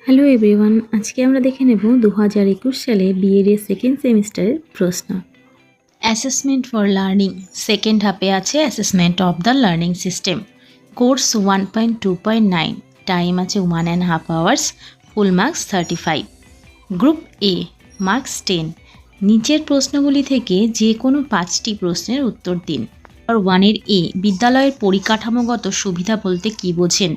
Hello everyone, আজকে আমরা দেখে নেব 2021 সালে বিএড এর সেকেন্ড সেমিস্টারের প্রশ্ন। অ্যাসেসমেন্ট ফর লার্নিং সেকেন্ড হাফে আছে assessment of the learning system, course 1.2.9, time আছে 1.5 আওয়ার্স, ফুল মার্কস 35, গ্রুপ এ মার্কস 10। নিচের প্রশ্নগুলি থেকে যে কোনো 5টি প্রশ্নের উত্তর দিন। 1 এ বিদ্যালয়ের পরিকাঠামোগত সুবিধা বলতে কী বোঝেন?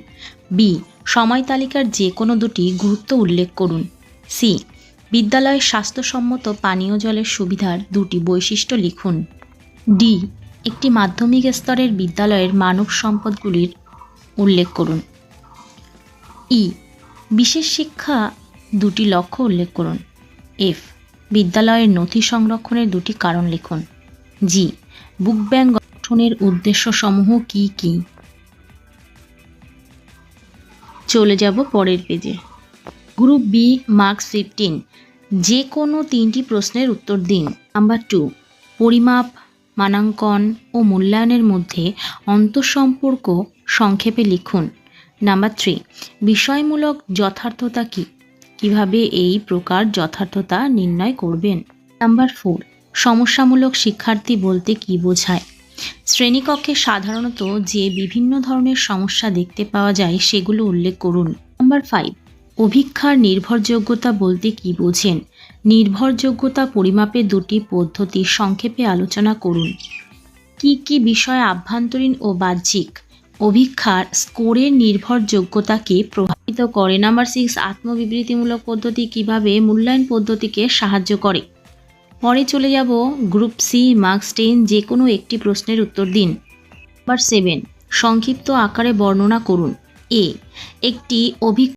বি সময় তালিকার যে কোনো দুটি গুরুত্ব উল্লেখ করুন। সি বিদ্যালয়ের স্বাস্থ্যসম্মত পানীয় জলের সুবিধার দুটি বৈশিষ্ট্য লিখুন। ডি একটি মাধ্যমিক স্তরের বিদ্যালয়ের মানব সম্পদগুলির উল্লেখ করুন। ই বিশেষ শিক্ষা দুটি লক্ষ্য উল্লেখ করুন। এফ বিদ্যালয়ের নথি সংরক্ষণের দুটি কারণ লিখুন। জি বুক ব্যাংক গঠনের উদ্দেশ্যসমূহ কি কি? চলে যাব পরের পেজে। গ্রুপ বি মার্কস 15, যে কোনো 3টি প্রশ্নের উত্তর দিন। নাম্বার 2, পরিমাপ, মানাঙ্কন ও মূল্যায়নের মধ্যে অন্তঃসম্পর্ক সংক্ষেপে লিখুন। নাম্বার 3, বিষয়মূলক যথার্থতা কী? কিভাবে এই প্রকার যথার্থতা নির্ণয় করবেন? নাম্বার 4, সমস্যামূলক শিক্ষার্থী বলতে কী বোঝায়? শ্রেণীকক্ষে সাধারণত যে বিভিন্ন ধরনের সমস্যা দেখতে পাওয়া যায় সেগুলো উল্লেখ করুন। নাম্বার 5, অভিক্ষার নির্ভরযোগ্যতা বলতে কী বোঝেন? নির্ভরযোগ্যতা পরিমাপের দুটি পদ্ধতি সংক্ষেপে আলোচনা করুন। কি কি বিষয় আভ্যন্তরীণ ও বাহ্যিক অভিক্ষার স্কোরের নির্ভরযোগ্যতাকে প্রভাবিত করে? নাম্বার 6, আত্মবিবৃতিমূলক পদ্ধতি কিভাবে মূল্যায়ন পদ্ধতিকে সাহায্য করে? পরে চলে যাব গ্রুপ সি মার্কস 10, যে কোনো একটি প্রশ্নের উত্তর দিন। নাম্বার 7, সংক্ষিপ্ত আকারে বর্ণনা করুন। এ একটি